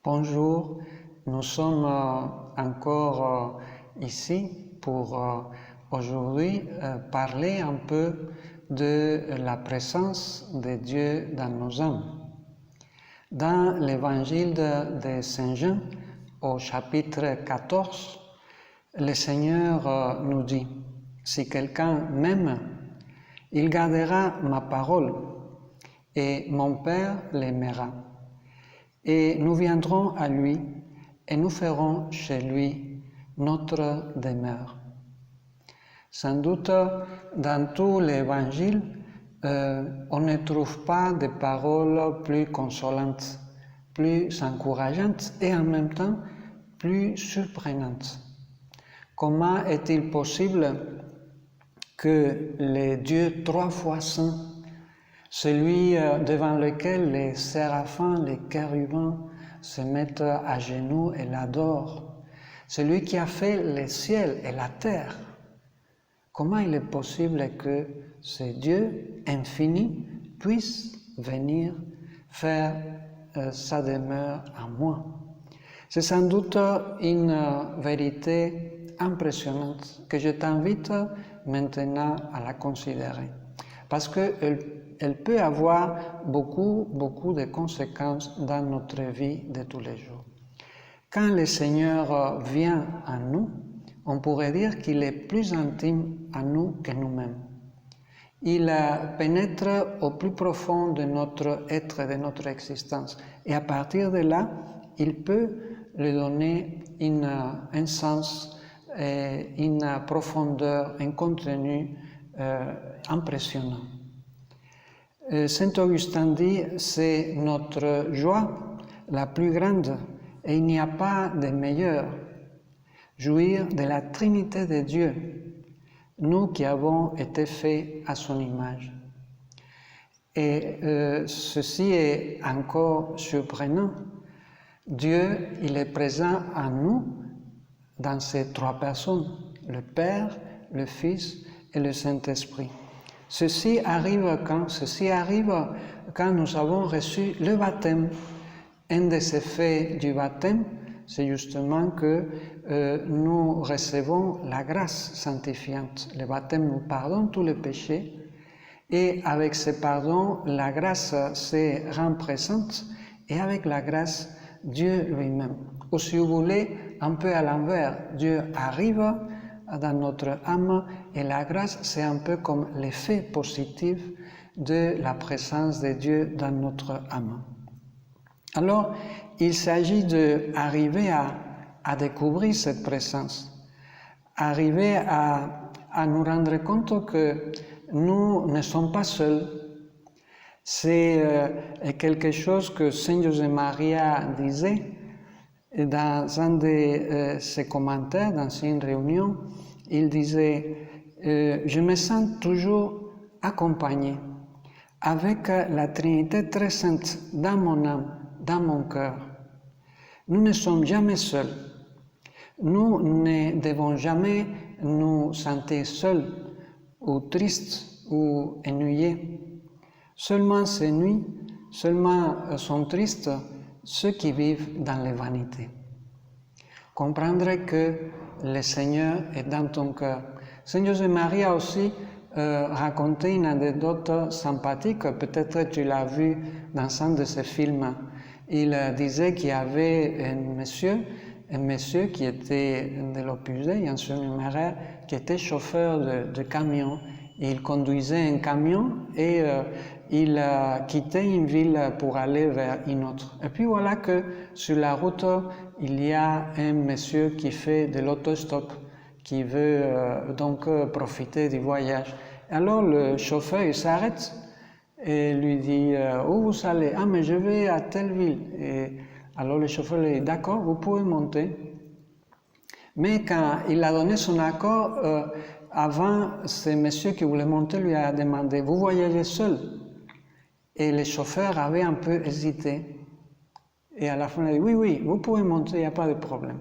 Bonjour, nous sommes encore ici pour aujourd'hui parler un peu de la présence de Dieu dans nos âmes. Dans l'évangile de Saint Jean, au chapitre 14, le Seigneur nous dit, « Si quelqu'un m'aime, il gardera ma parole et mon Père l'aimera. Et nous viendrons à lui et nous ferons chez lui notre demeure. » Sans doute, dans tout l'évangile, on ne trouve pas de paroles plus consolantes, plus encourageantes et en même temps plus surprenantes. Comment est-il possible que le Dieu 3 fois saint, celui devant lequel les séraphins, les chérubins se mettent à genoux et l'adorent, celui qui a fait le ciel et la terre, comment il est possible que ce Dieu infini puisse venir faire sa demeure à moi? C'est sans doute une vérité impressionnante que je t'invite maintenant à la considérer, parce qu'elle peut avoir beaucoup de conséquences dans notre vie de tous les jours. Quand le Seigneur vient à nous, on pourrait dire qu'il est plus intime à nous que nous-mêmes. Il pénètre au plus profond de notre être, de notre existence. Et à partir de là, il peut lui donner un sens, une profondeur, un contenu impressionnant. Saint Augustin dit, c'est notre joie la plus grande et il n'y a pas de meilleur. Jouir de la Trinité de Dieu, nous qui avons été faits à son image. Et ceci est encore surprenant. Dieu, il est présent en nous dans ces 3 personnes, le Père, le Fils et le Saint-Esprit. Ceci arrive quand nous avons reçu le baptême. Un des effets du baptême, c'est justement que nous recevons la grâce sanctifiante. Le baptême nous pardonne tous les péchés et avec ce pardon, la grâce se rend présente et avec la grâce, Dieu lui-même. Ou si vous voulez, un peu à l'envers, Dieu arrive dans notre âme et la grâce, c'est un peu comme l'effet positif de la présence de Dieu dans notre âme. Alors, il s'agit d'arriver à découvrir cette présence, arriver à nous rendre compte que nous ne sommes pas seuls. C'est quelque chose que Saint José Maria disait dans un de ses commentaires, dans une réunion. Il disait « Je me sens toujours accompagné avec la Trinité très sainte dans mon âme, dans mon cœur. Nous ne sommes jamais seuls. Nous ne devons jamais nous sentir seuls ou tristes ou ennuyés. Seulement s'ennuient, seulement sont tristes ceux qui vivent dans les vanités. » Comprendre que le Seigneur est dans ton cœur. Saint José Maria aussi racontait une anecdote sympathique, peut-être tu l'as vu dans un de ses films. Il disait qu'il y avait un monsieur qui était de l'Opus Dei, un surnuméraire, qui était chauffeur de camion. Il conduisait un camion et il quittait une ville pour aller vers une autre. Et puis voilà que sur la route, il y a un monsieur qui fait de l'autostop, qui veut donc profiter du voyage. Alors le chauffeur, il s'arrête et lui dit « Où vous allez ?»« Ah, mais je vais à telle ville. » Et alors le chauffeur lui dit « D'accord, vous pouvez monter. » Mais quand il a donné son accord, avant, ce monsieur qui voulait monter lui a demandé « Vous voyagez seul ?» Et le chauffeur avait un peu hésité. Et à la fin, il a dit « Oui, vous pouvez monter, il n'y a pas de problème. »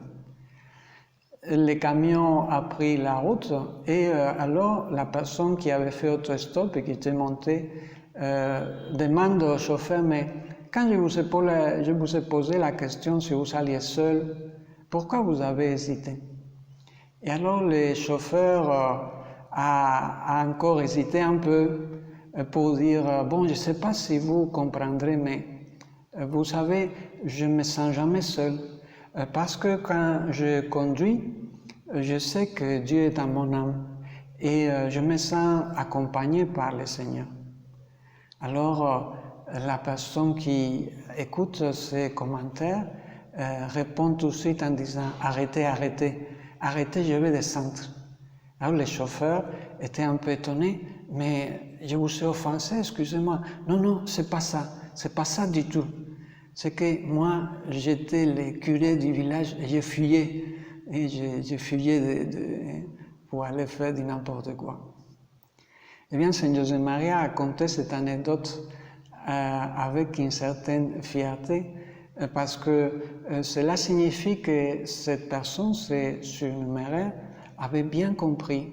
Le camion a pris la route et alors la personne qui avait fait autostop et qui était montée demande au chauffeur « Mais quand je vous ai posé la question si vous alliez seul, pourquoi vous avez hésité? Et alors le chauffeur a encore hésité un peu pour dire, bon, je ne sais pas si vous comprendrez, mais vous savez, je ne me sens jamais seul, parce que quand je conduis, je sais que Dieu est dans mon âme et je me sens accompagné par le Seigneur. Alors, la personne qui écoute ces commentaires répond tout de suite en disant « Arrêtez, arrêtez, arrêtez, je vais descendre ». Alors le chauffeur était un peu étonné « Mais je vous ai offensé, excusez-moi ». « Non, non, c'est pas ça du tout. C'est que moi, j'étais le curé du village et je fuyais. Et je fuyais pour aller faire du n'importe quoi. » Eh bien, Saint José Maria a conté cette anecdote avec une certaine fierté parce que cela signifie que cette personne, ce surnuméraire, avait bien compris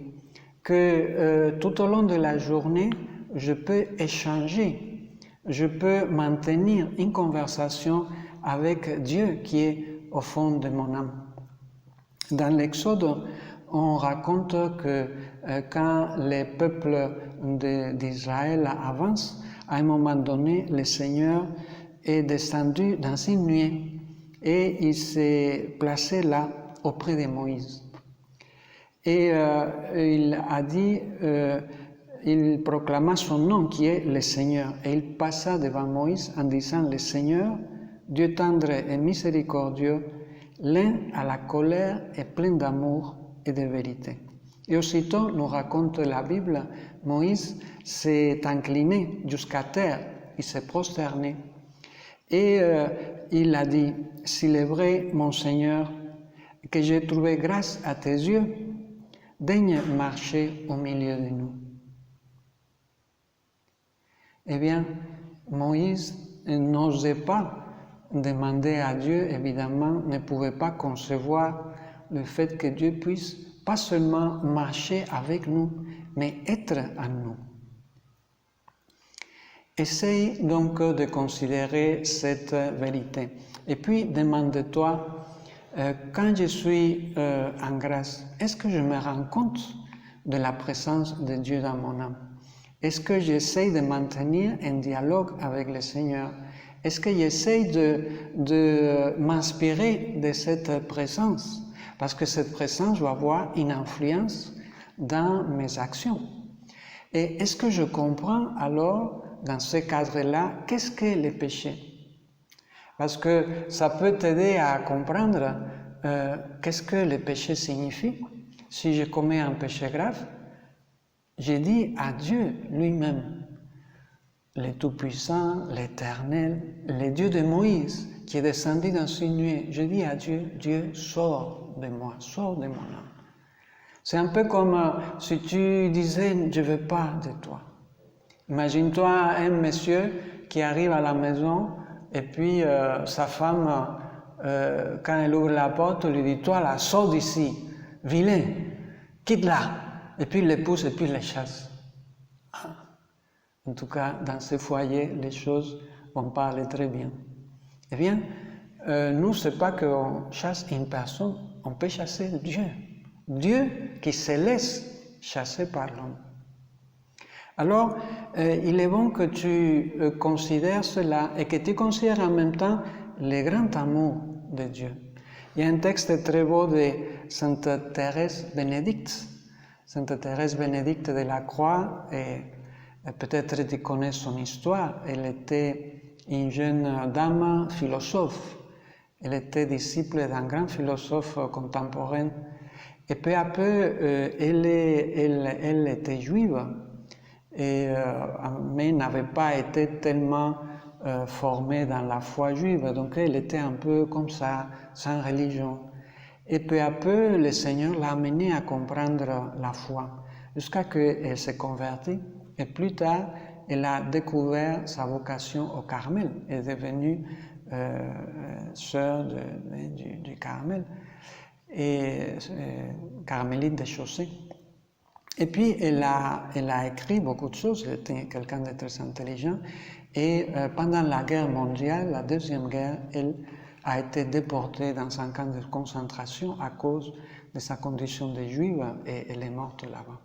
que tout au long de la journée, je peux échanger, je peux maintenir une conversation avec Dieu qui est au fond de mon âme. Dans l'Exode, on raconte que quand les peuples d'Israël avancent, à un moment donné, le Seigneur est descendu dans une nuée et il s'est placé là auprès de Moïse. Et il a dit, il proclama son nom qui est le Seigneur. Et il passa devant Moïse en disant, le Seigneur, Dieu tendre et miséricordieux, lent à la colère et plein d'amour et de vérité. Et aussitôt, nous raconte la Bible, Moïse s'est incliné jusqu'à terre, il s'est prosterné. Et il a dit, s'il est vrai, mon Seigneur, que j'ai trouvé grâce à tes yeux, daigne marcher au milieu de nous. Eh bien, Moïse n'osait pas demander à Dieu, évidemment, ne pouvait pas concevoir le fait que Dieu puisse pas seulement marcher avec nous, mais être en nous. Essaye donc de considérer cette vérité. Et puis, demande-toi, quand je suis en grâce, est-ce que je me rends compte de la présence de Dieu dans mon âme? Est-ce que j'essaye de maintenir un dialogue avec le Seigneur? Est-ce que j'essaye de m'inspirer de cette présence? Parce que cette présence va avoir une influence dans mes actions. Et est-ce que je comprends alors, dans ce cadre-là, qu'est-ce que le péché? Parce que ça peut t'aider à comprendre qu'est-ce que le péché signifie. Si je commets un péché grave, j'ai dit à Dieu lui-même, le Tout-Puissant, l'Éternel, le Dieu de Moïse, qui est descendu dans une nuée. Je dis à Dieu, Dieu, sors de moi, sors de mon âme. C'est un peu comme si tu disais, je ne veux pas de toi. Imagine-toi un monsieur qui arrive à la maison et puis sa femme, quand elle ouvre la porte, lui dit, toi là, sors d'ici, vilain, quitte-la. Et puis il les pousse et puis il les chasse. En tout cas, dans ce foyer, les choses vont pas aller très bien. Eh bien, nous, ce n'est pas qu'on chasse une personne, on peut chasser Dieu. Dieu qui se laisse chasser par l'homme. Alors, il est bon que tu considères cela et que tu considères en même temps le grand amour de Dieu. Il y a un texte très beau de Sainte Thérèse Bénédicte. Sainte Thérèse Bénédicte de la Croix, et peut-être tu connais son histoire. Elle était une jeune dame philosophe. Elle était disciple d'un grand philosophe contemporain. Et peu à peu, elle était juive, mais n'avait pas été tellement formée dans la foi juive. Donc elle était un peu comme ça, sans religion. Et peu à peu, le Seigneur l'a amenée à comprendre la foi, jusqu'à ce qu'elle se convertit. Et plus tard, elle a découvert sa vocation au Carmel. Elle est devenue sœur du Carmel et carmélite des Chaussées. Et puis, elle a écrit beaucoup de choses, elle était quelqu'un de très intelligent, et pendant la guerre mondiale, la deuxième guerre, elle a été déportée dans un camp de concentration à cause de sa condition de juive, et elle est morte là-bas.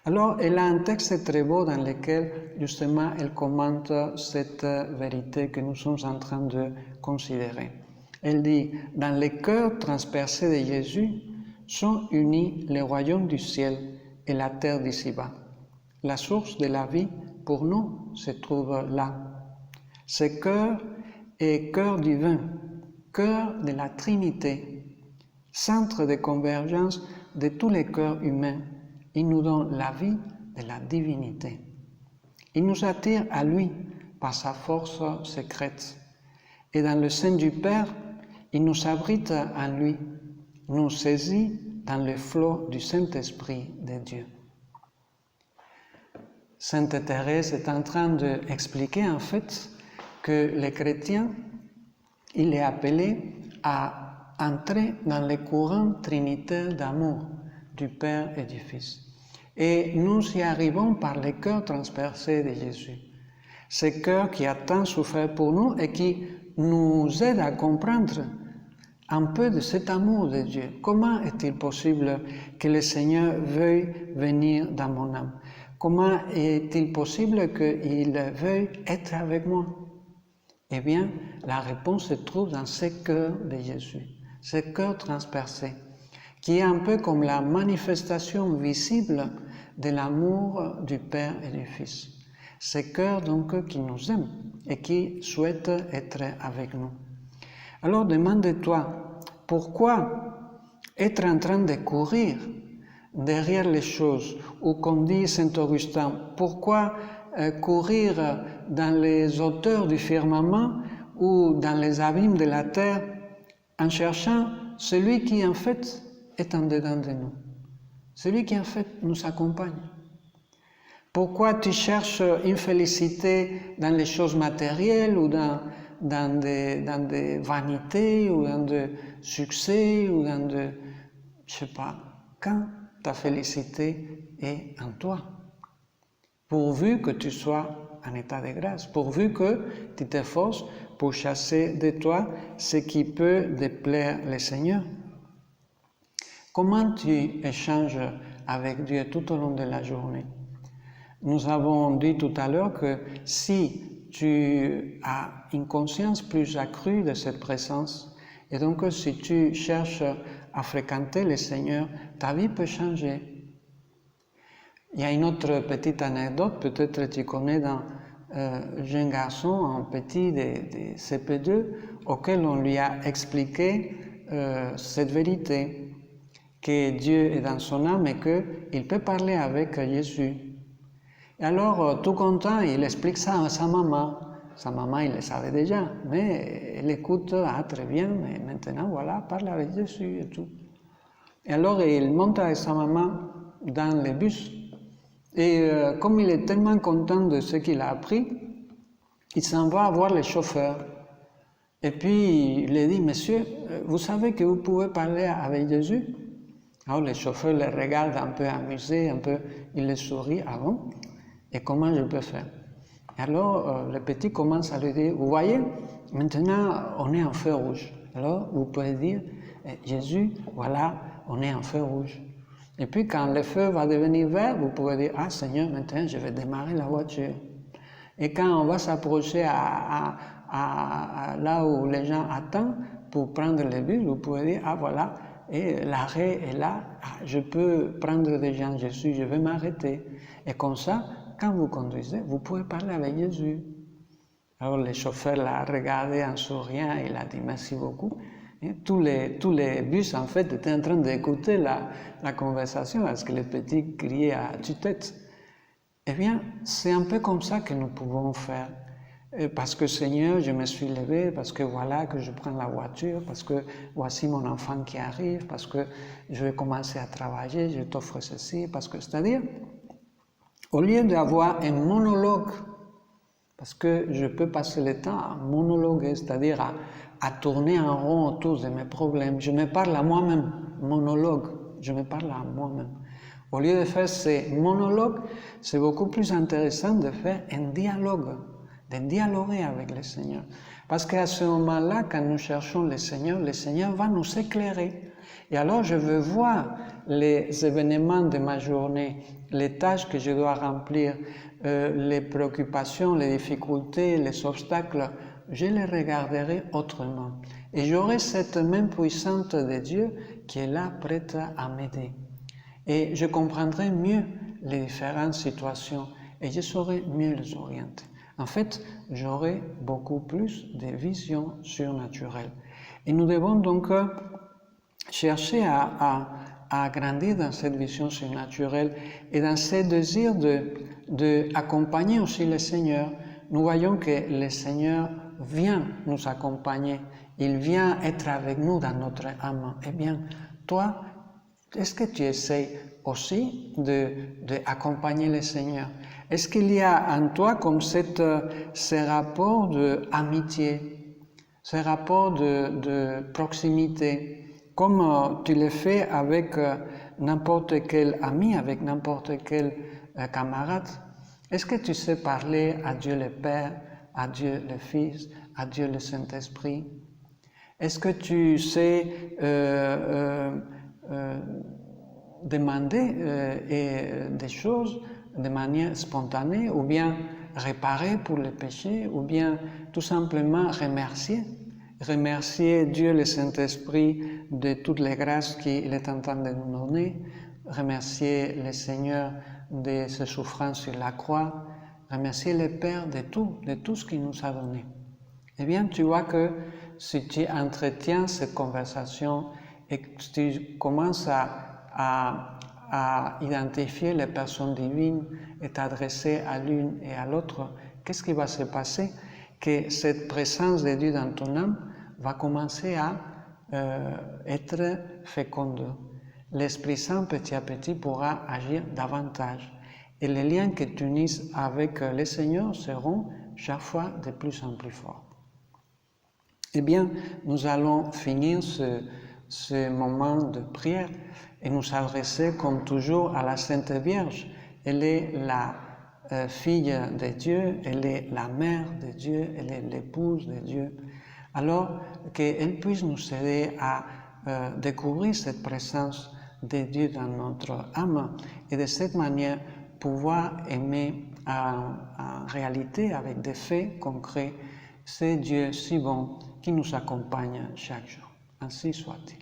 Alors, elle a un texte très beau dans lequel, justement, elle commente cette vérité que nous sommes en train de considérer. Elle dit, « Dans les cœurs transpercés de Jésus sont unis le royaume du ciel et la terre d'ici-bas. La source de la vie, pour nous, se trouve là. Ce cœur est cœur divin, cœur de la Trinité, centre de convergence de tous les cœurs humains. Il nous donne la vie de la divinité. Il nous attire à lui par sa force secrète. Et dans le sein du Père, il nous abrite en lui, nous saisit dans le flot du Saint-Esprit de Dieu. » Sainte Thérèse est en train d'expliquer en fait que le chrétien, il est appelé à entrer dans le courant trinitaire d'amour du Père et du Fils. Et nous y arrivons par le cœur transpercé de Jésus. Ce cœur qui a tant souffert pour nous et qui nous aide à comprendre un peu de cet amour de Dieu. Comment est-il possible que le Seigneur veuille venir dans mon âme? Comment est-il possible qu'il veuille être avec moi? Eh bien, la réponse se trouve dans ce cœur de Jésus, ce cœur transpercé, qui est un peu comme la manifestation visible de l'amour du Père et du Fils. Ce cœur donc qui nous aime et qui souhaite être avec nous. Alors demande-toi, pourquoi être en train de courir derrière les choses, ou comme dit Saint Augustin, pourquoi courir dans les hauteurs du firmament ou dans les abîmes de la terre en cherchant celui qui en fait est en dedans de nous, celui qui en fait nous accompagne. Pourquoi tu cherches une félicité dans les choses matérielles ou dans des vanités ou dans des succès ou dans de, je sais pas, quand ta félicité est en toi, pourvu que tu sois en état de grâce, pourvu que tu t'efforces pour chasser de toi ce qui peut déplaire le Seigneur. Comment tu échanges avec Dieu tout au long de la journée? Nous avons dit tout à l'heure que si tu as une conscience plus accrue de cette présence, et donc si tu cherches à fréquenter le Seigneur, ta vie peut changer. Il y a une autre petite anecdote, peut-être tu connais d'un jeune garçon, un petit de CP2, auquel on lui a expliqué cette vérité, que Dieu est dans son âme et qu'il peut parler avec Jésus. Et alors, tout content, il explique ça à sa maman. Sa maman, il le savait déjà, mais elle écoute, ah très bien, mais maintenant, voilà, parle avec Jésus et tout. Et alors, il monte avec sa maman dans le bus. Et comme il est tellement content de ce qu'il a appris, il s'en va voir le chauffeur. Et puis, il lui dit, monsieur, vous savez que vous pouvez parler avec Jésus? Alors, le chauffeur le regarde un peu amusé, un peu, il le sourit, ah bon? Et comment je peux faire? Alors, le petit commence à lui dire, vous voyez, maintenant, on est en feu rouge. Alors, vous pouvez dire, Jésus, voilà, on est en feu rouge. Et puis, quand le feu va devenir vert, vous pouvez dire, ah Seigneur, maintenant, je vais démarrer la voiture. Et quand on va s'approcher à là où les gens attendent pour prendre le bus, vous pouvez dire, ah voilà, et l'arrêt est là, ah, je peux prendre des gens, je vais m'arrêter. Et comme ça, quand vous conduisez, vous pouvez parler avec Jésus. Alors le chauffeur l'a regardé en souriant, il a dit merci beaucoup. Et tous les bus en fait étaient en train d'écouter la conversation parce que le petit criait à tue-tête. Eh bien, c'est un peu comme ça que nous pouvons faire. Parce que Seigneur, je me suis levé, parce que voilà que je prends la voiture, parce que voici mon enfant qui arrive, parce que je vais commencer à travailler, je t'offre ceci, parce que, c'est-à-dire, au lieu d'avoir un monologue, parce que je peux passer le temps à monologuer, c'est-à-dire à tourner en rond autour de mes problèmes, je me parle à moi-même, monologue, je me parle à moi-même. Au lieu de faire ces monologues, c'est beaucoup plus intéressant de faire un dialogue, de dialoguer avec le Seigneur. Parce qu'à ce moment-là, quand nous cherchons le Seigneur va nous éclairer. Et alors, je veux voir les événements de ma journée, les tâches que je dois remplir, les préoccupations, les difficultés, les obstacles, je les regarderai autrement. Et j'aurai cette même puissance de Dieu qui est là, prête à m'aider. Et je comprendrai mieux les différentes situations et je saurai mieux les orienter. En fait, j'aurai beaucoup plus de vision surnaturelle. Et nous devons donc chercher à grandir dans cette vision surnaturelle et dans ce désir d'accompagner aussi le Seigneur. Nous voyons que le Seigneur vient nous accompagner, il vient être avec nous dans notre âme. Eh bien, toi, est-ce que tu essaies aussi d'accompagner le Seigneur? Est-ce qu'il y a en toi comme ce rapport d'amitié, ce rapport de proximité, comme tu le fais avec n'importe quel ami, avec n'importe quel camarade? Est-ce que tu sais parler à Dieu le Père, à Dieu le Fils, à Dieu le Saint-Esprit? Est-ce que tu sais demander des choses de manière spontanée ou bien réparer pour les péchés ou bien tout simplement remercier Dieu le Saint-Esprit de toutes les grâces qu'il est en train de nous donner, remercier le Seigneur de ses souffrances sur la croix, remercier le Père de tout ce qu'il nous a donné. Eh bien, tu vois que si tu entretiens cette conversation et que tu commences à identifier les personnes divines et t'adresser à l'une et à l'autre, qu'est-ce qui va se passer? Que cette présence de Dieu dans ton âme va commencer à être féconde. L'Esprit Saint, petit à petit, pourra agir davantage. Et les liens que tu unisses avec le Seigneur seront chaque fois de plus en plus forts. Eh bien, nous allons finir ce moment de prière et nous adresser comme toujours à la Sainte Vierge. Elle est la fille de Dieu, elle est la mère de Dieu, elle est l'épouse de Dieu. Alors qu'elle puisse nous aider à découvrir cette présence de Dieu dans notre âme et de cette manière pouvoir aimer en réalité avec des faits concrets ce Dieu si bon qui nous accompagne chaque jour. Ainsi soit-il.